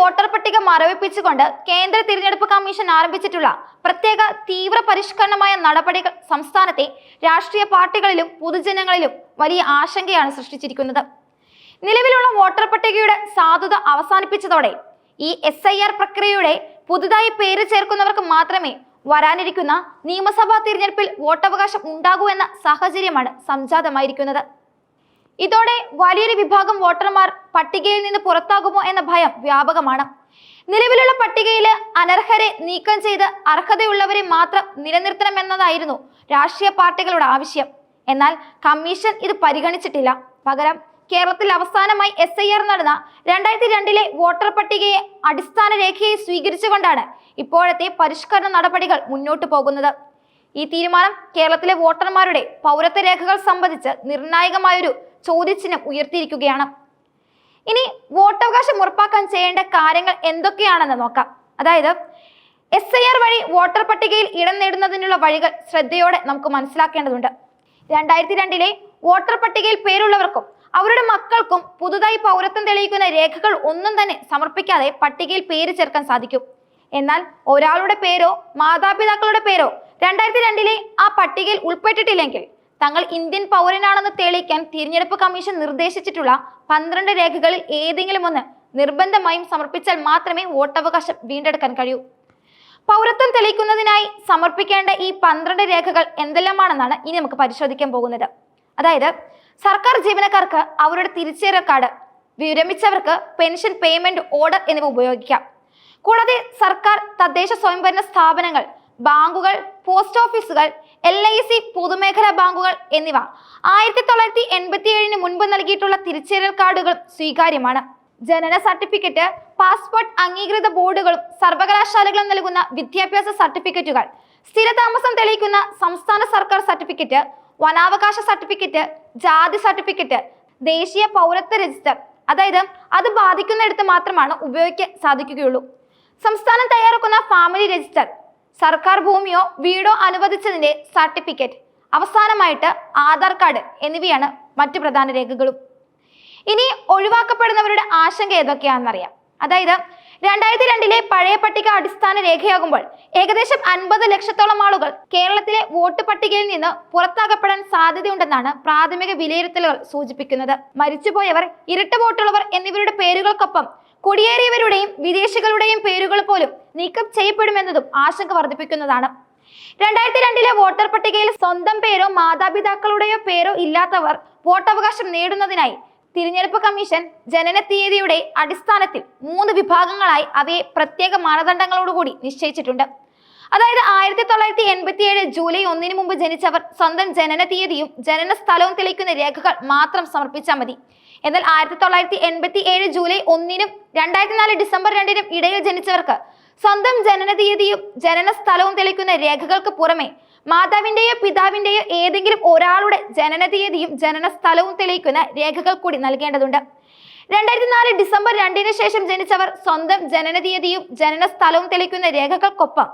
Voter പട്ടിക മരവിപ്പിച്ചുകൊണ്ട് കേന്ദ്ര തിരഞ്ഞെടുപ്പ് കമ്മീഷൻ ആരംഭിച്ചിട്ടുള്ള പ്രത്യേക തീവ്ര പരിഷ്കരണമായ നടപടികൾ സംസ്ഥാനത്തെ രാഷ്ട്രീയ പാർട്ടികളിലും പൊതുജനങ്ങളിലും വലിയ ആശങ്കയാണ് സൃഷ്ടിച്ചിരിക്കുന്നത്. നിലവിലുള്ള വോട്ടർ പട്ടികയുടെ സാധുത അവസാനിപ്പിച്ചതോടെ ഈ SIR പ്രക്രിയയുടെ പുതുതായി പേര് ചേർക്കുന്നവർക്ക് മാത്രമേ വരാനിരിക്കുന്ന നിയമസഭാ തിരഞ്ഞെടുപ്പിൽ വോട്ടവകാശം ഉണ്ടാകൂ എന്ന സാഹചര്യമാണ് സംജാതമായിരിക്കുന്നത്. ഇതോടെ വലിയൊരു വിഭാഗം വോട്ടർമാർ പട്ടികയിൽ നിന്ന് പുറത്താകുമോ എന്ന ഭയം വ്യാപകമാണ്. നിലവിലുള്ള പട്ടികയിലെ അനർഹരെ നീക്കം ചെയ്ത് അർഹതയുള്ളവരെ മാത്രം നിലനിർത്തണമെന്നതായിരുന്നു രാഷ്ട്രീയ പാർട്ടികളുടെ ആവശ്യം. എന്നാൽ കമ്മീഷൻ ഇത് പരിഗണിച്ചിട്ടില്ല. പകരം കേരളത്തിൽ അവസാനമായി SIR നടന്ന 2002 വോട്ടർ പട്ടികയെ അടിസ്ഥാന രേഖയായി സ്വീകരിച്ചുകൊണ്ടാണ് ഇപ്പോഴത്തെ പരിഷ്കരണ നടപടികൾ മുന്നോട്ടു പോകുന്നത്. ഈ തീരുമാനം കേരളത്തിലെ വോട്ടർമാരുടെ പൗരത്വ രേഖകൾ സംബന്ധിച്ച് നിർണായകമായൊരു ചോദ്യചിഹ്നം ഉയർത്തിയിരിക്കുകയാണ്. ഇനി വോട്ടവകാശം ഉറപ്പാക്കാൻ ചെയ്യേണ്ട കാര്യങ്ങൾ എന്തൊക്കെയാണെന്ന് നോക്കാം. അതായത് SIR വഴി വോട്ടർ പട്ടികയിൽ ഇടം നേടുന്നതിനുള്ള വഴികൾ ശ്രദ്ധയോടെ നമുക്ക് മനസ്സിലാക്കേണ്ടതുണ്ട്. 2002 വോട്ടർ പട്ടികയിൽ പേരുള്ളവർക്കും അവരുടെ മക്കൾക്കും പുതുതായി പൗരത്വം തെളിയിക്കുന്ന രേഖകൾ ഒന്നും തന്നെ സമർപ്പിക്കാതെ പട്ടികയിൽ പേര് ചേർക്കാൻ സാധിക്കും. എന്നാൽ ഒരാളുടെ പേരോ മാതാപിതാക്കളുടെ പേരോ 2002 ആ പട്ടികയിൽ ഉൾപ്പെട്ടിട്ടില്ലെങ്കിൽ തങ്ങൾ ഇന്ത്യൻ പൗരനാണെന്ന് തെളിയിക്കാൻ തിരഞ്ഞെടുപ്പ് കമ്മീഷൻ നിർദ്ദേശിച്ചിട്ടുള്ള 12 രേഖകളിൽ ഏതെങ്കിലും ഒന്ന് നിർബന്ധമായും സമർപ്പിച്ചാൽ മാത്രമേ വോട്ടവകാശം വീണ്ടെടുക്കാൻ കഴിയൂ. പൗരത്വം തെളിയിക്കുന്നതിനായി സമർപ്പിക്കേണ്ട ഈ 12 രേഖകൾ എന്തെല്ലാമാണെന്നാണ് ഇനി നമുക്ക് പരിശോധിക്കാൻ പോകുന്നത്. അതായത് സർക്കാർ ജീവനക്കാർക്ക് അവരുടെ തിരിച്ചറിയൽ കാർഡ്, വിരമിച്ചവർക്ക് പെൻഷൻ പേയ്മെന്റ് ഓർഡർ എന്നിവ ഉപയോഗിക്കാം. കൂടാതെ സർക്കാർ, തദ്ദേശ സ്വയംഭരണ സ്ഥാപനങ്ങൾ, ബാങ്കുകൾ, പോസ്റ്റ് ഓഫീസുകൾ, LIC, പൊതുമേഖലാ ബാങ്കുകൾ എന്നിവ 1987 മുൻപ് നൽകിയിട്ടുള്ള തിരിച്ചറിയൽ കാർഡുകൾ സ്വീകാര്യമാണ്. ജനന സർട്ടിഫിക്കറ്റ്, പാസ്പോർട്ട്, അംഗീകൃത ബോർഡുകളും സർവകലാശാലകളും നൽകുന്ന വിദ്യാഭ്യാസ സർട്ടിഫിക്കറ്റുകൾ, സ്ഥിരതാമസം തെളിയിക്കുന്ന സംസ്ഥാന സർക്കാർ സർട്ടിഫിക്കറ്റ്, വനാവകാശ സർട്ടിഫിക്കറ്റ്, ജാതി സർട്ടിഫിക്കറ്റ്, ദേശീയ പൗരത്വ രജിസ്റ്റർ, അതായത് അത് ബാധിക്കുന്നിടത്ത് മാത്രമാണ് ഉപയോഗിക്കാൻ സാധിക്കുകയുള്ളൂ. സംസ്ഥാനം തയ്യാറാക്കുന്ന ഫാമിലി രജിസ്റ്റർ, സർക്കാർ ഭൂമിയോ വീടോ അനുവദിച്ചതിന്റെ സർട്ടിഫിക്കറ്റ്, അവസാനമായിട്ട് ആധാർ കാർഡ് എന്നിവയാണ് മറ്റു പ്രധാന രേഖകളും. ഇനി ഒഴിവാക്കപ്പെടുന്നവരുടെ ആശങ്ക ഏതൊക്കെയാണെന്നറിയാം. അതായത് 2002 പഴയ പട്ടിക അടിസ്ഥാന രേഖയാകുമ്പോൾ ഏകദേശം 50 ലക്ഷത്തോളം ആളുകൾ കേരളത്തിലെ വോട്ട് പട്ടികയിൽ നിന്ന് പുറത്താക്കപ്പെടാൻ സാധ്യതയുണ്ടെന്നാണ് പ്രാഥമിക വിലയിരുത്തലുകൾ സൂചിപ്പിക്കുന്നത്. മരിച്ചുപോയവർ, ഇരട്ട വോട്ടുള്ളവർ എന്നിവരുടെ പേരുകൾക്കൊപ്പം കുടിയേറിയവരുടെയും വിദേശികളുടെയും പേരുകൾ പോലും നീക്കം ചെയ്യപ്പെടുമെന്നതും ആശങ്ക വർദ്ധിപ്പിക്കുന്നതാണ്. 2002 വോട്ടർ പട്ടികയിൽ സ്വന്തം പേരോ മാതാപിതാക്കളുടെയോ പേരോ ഇല്ലാത്തവർ വോട്ടവകാശം നേടുന്നതിനായി തിരഞ്ഞെടുപ്പ് കമ്മീഷൻ ജനന തീയതിയുടെ അടിസ്ഥാനത്തിൽ 3 വിഭാഗങ്ങളായി അവയെ പ്രത്യേക മാനദണ്ഡങ്ങളോടുകൂടി നിശ്ചയിച്ചിട്ടുണ്ട്. അതായത് 1987 ജൂലൈ 1 മുമ്പ് ജനിച്ചവർ സ്വന്തം ജനന തീയതിയും ജനന സ്ഥലവും തെളിയിക്കുന്ന രേഖകൾ മാത്രം സമർപ്പിച്ചാൽ മതി. എന്നാൽ 1987 ജൂലൈ 1 2004 ഡിസംബർ 2 ഇടയിൽ ജനിച്ചവർക്ക് സ്വന്തം ജനന തീയതിയും ജനന സ്ഥലവും തെളിയിക്കുന്ന രേഖകൾക്ക് പുറമെ മാതാവിന്റെയോ പിതാവിന്റെയോ ഏതെങ്കിലും ഒരാളുടെ ജനന തീയതിയും ജനന സ്ഥലവും തെളിയിക്കുന്ന രേഖകൾ കൂടി നൽകേണ്ടതുണ്ട്. 2004 ഡിസംബർ 2 ശേഷം ജനിച്ചവർ സ്വന്തം ജനന തീയതിയും ജനന സ്ഥലവും തെളിയിക്കുന്ന രേഖകൾക്കൊപ്പം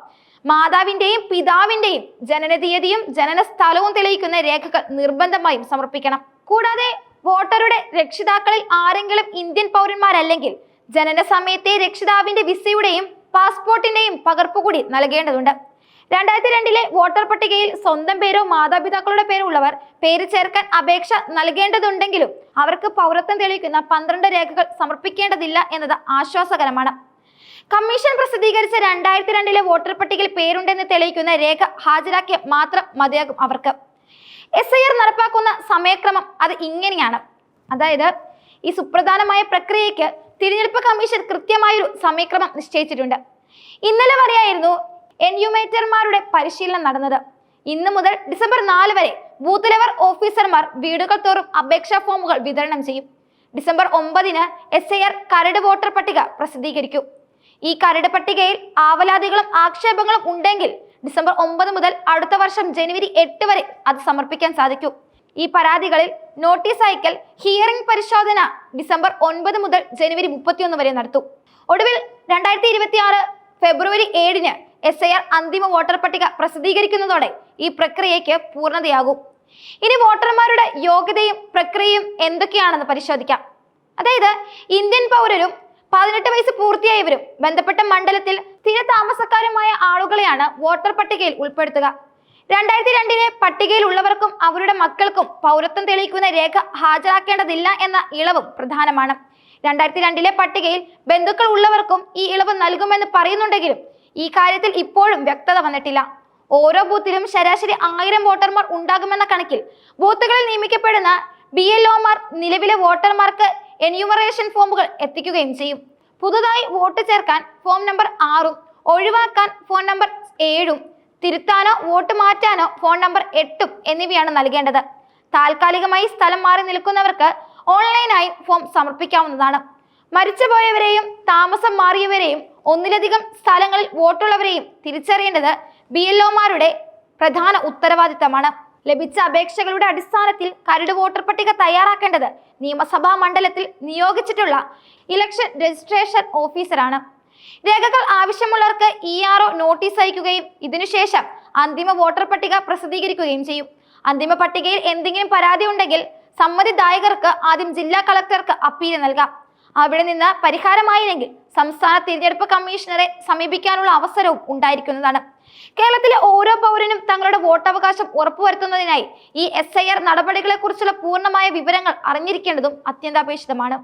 മാതാവിന്റെയും പിതാവിന്റെയും ജനന തീയതിയും ജനന സ്ഥലവും തെളിയിക്കുന്ന രേഖകൾ നിർബന്ധമായും സമർപ്പിക്കണം. കൂടാതെ വോട്ടറുടെ രക്ഷിതാക്കളിൽ ആരെങ്കിലും ഇന്ത്യൻ പൗരന്മാരല്ലെങ്കിൽ ജനന സമയത്തെ രക്ഷിതാവിന്റെ വിസയുടെയും പാസ്പോർട്ടിന്റെയും പകർപ്പ് കൂടി നൽകേണ്ടതുണ്ട്. 2002 വോട്ടർ പട്ടികയിൽ സ്വന്തം പേരോ മാതാപിതാക്കളുടെ പേരോ ഉള്ളവർ പേര് ചേർക്കാൻ അപേക്ഷ നൽകേണ്ടതുണ്ടെങ്കിലും അവർക്ക് പൗരത്വം തെളിയിക്കുന്ന 12 രേഖകൾ സമർപ്പിക്കേണ്ടതില്ല എന്നത് ആശ്വാസകരമാണ്. കമ്മീഷൻ പ്രസിദ്ധീകരിച്ച 2002 വോട്ടർ പട്ടികയിൽ പേരുണ്ടെന്ന് തെളിയിക്കുന്ന രേഖ ഹാജരാക്കിയ മാത്രം മതിയാകും അവർക്ക്. SIR നടപ്പാക്കുന്ന സമയക്രമം അത് ഇങ്ങനെയാണ്. അതായത് ഈ സുപ്രധാനമായ പ്രക്രിയയ്ക്ക് തിരഞ്ഞെടുപ്പ് കമ്മീഷൻ കൃത്യമായൊരു സമയക്രമം നിശ്ചയിച്ചിട്ടുണ്ട്. ഇന്നലെ വരെയായിരുന്നു എന്യൂമേറ്റർമാരുടെ പരിശീലനം നടന്നത്. ഇന്ന് മുതൽ ഡിസംബർ 4 വരെ ബൂത്ത് ലെവൽ ഓഫീസർമാർ വീടുകൾ തോറും അപേക്ഷാ ഫോമുകൾ വിതരണം ചെയ്യും. ഡിസംബർ 9 SIR കരട് വോട്ടർ പട്ടിക പ്രസിദ്ധീകരിക്കും. ഈ കരട് പട്ടികയിൽ ആവലാതികളും ആക്ഷേപങ്ങളും ഉണ്ടെങ്കിൽ ഡിസംബർ 9 മുതൽ അടുത്ത വർഷം ജനുവരി 8 വരെ അത് സമർപ്പിക്കാൻ സാധിക്കും. ഈ പരാതികളിൽ നോട്ടീസ് അയക്കൽ, ഹിയറിംഗ് പരിശോധന ഡിസംബർ 9 മുതൽ ജനുവരി 31 വരെ നടത്തും. ഒടുവിൽ 2026 ഫെബ്രുവരി 7 SIR അന്തിമ വോട്ടർ പട്ടിക പ്രസിദ്ധീകരിക്കുന്നതോടെ ഈ പ്രക്രിയയ്ക്ക് പൂർണ്ണതയാകും. ഇനി വോട്ടർമാരുടെ യോഗ്യതയും പ്രക്രിയയും എന്തൊക്കെയാണെന്ന് പരിശോധിക്കാം. അതായത് ഇന്ത്യൻ പൗരരും 18 വയസ്സ് പൂർത്തിയായവരും ബന്ധപ്പെട്ട മണ്ഡലത്തിൽ സ്ഥിര താമസക്കാരുമായ ആളുകളെയാണ് വോട്ടർ പട്ടികയിൽ ഉൾപ്പെടുത്തുക. 2002 പട്ടികയിൽ ഉള്ളവർക്കും അവരുടെ മക്കൾക്കും പൗരത്വം തെളിയിക്കുന്ന രേഖ ഹാജരാക്കേണ്ടതില്ല എന്ന ഇളവും പ്രധാനമാണ്. 2002 പട്ടികയിൽ ബന്ധുക്കൾ ഉള്ളവർക്കും ഈ ഇളവ് നൽകുമെന്ന് പറയുന്നുണ്ടെങ്കിലും ഈ കാര്യത്തിൽ ഇപ്പോഴും വ്യക്തത വന്നിട്ടില്ല. ഓരോ ബൂത്തിലും ശരാശരി 1000 വോട്ടർമാർ ഉണ്ടാകുമെന്ന കണക്കിൽ ബൂത്തുകളിൽ നിയമിക്കപ്പെടുന്ന BLOമാർ നിലവിലെ വോട്ടർമാർക്ക് എന്യൂമറേഷൻ ഫോമുകൾ എത്തിക്കുകയും ചെയ്യും. പുതുതായി വോട്ട് ചേർക്കാൻ ഫോം നമ്പർ 6ഉം ഒഴിവാക്കാൻ ഫോൺ നമ്പർ 7ഉം തിരുത്താനോ വോട്ട് മാറ്റാനോ ഫോൺ നമ്പർ 8ഉം എന്നിവയാണ് നൽകേണ്ടത്. താൽക്കാലികമായി സ്ഥലം മാറി നിൽക്കുന്നവർക്ക് ഓൺലൈനായി ഫോം സമർപ്പിക്കാവുന്നതാണ്. മരിച്ചുപോയവരെയും താമസം മാറിയവരെയും ഒന്നിലധികം സ്ഥലങ്ങളിൽ വോട്ടുള്ളവരെയും തിരിച്ചറിയേണ്ടത് BLOമാരുടെ പ്രധാന ഉത്തരവാദിത്തമാണ്. ലഭിച്ച അപേക്ഷകളുടെ അടിസ്ഥാനത്തിൽ കരട് വോട്ടർ പട്ടിക തയ്യാറാക്കേണ്ടത് നിയമസഭാ മണ്ഡലത്തിൽ നിയോഗിച്ചിട്ടുള്ള ഇലക്ഷൻ രജിസ്ട്രേഷൻ ഓഫീസറാണ്. രേഖകൾ ആവശ്യമുള്ളവർക്ക് ERO നോട്ടീസ് അയക്കുകയും ഇതിനുശേഷം അന്തിമ വോട്ടർ പട്ടിക പ്രസിദ്ധീകരിക്കുകയും ചെയ്യും. അന്തിമ പട്ടികയിൽ എന്തെങ്കിലും പരാതി ഉണ്ടെങ്കിൽ സമ്മതിദായകർക്ക് ആദ്യം ജില്ലാ കളക്ടർക്ക് അപ്പീൽ നൽകാം. അവിടെ നിന്ന് പരിഹാരമായില്ലെങ്കിൽ സംസ്ഥാന തിരഞ്ഞെടുപ്പ് കമ്മീഷണറെ സമീപിക്കാനുള്ള അവസരവും ഉണ്ടായിരിക്കുന്നതാണ്. കേരളത്തിലെ ഓരോ പൗരനും തങ്ങളുടെ വോട്ടവകാശം ഉറപ്പുവരുത്തുന്നതിനായി ഈ SIR നടപടികളെക്കുറിച്ചുള്ള പൂർണ്ണമായ വിവരങ്ങൾ അറിഞ്ഞിരിക്കേണ്ടതും അത്യന്താപേക്ഷിതമാണ്.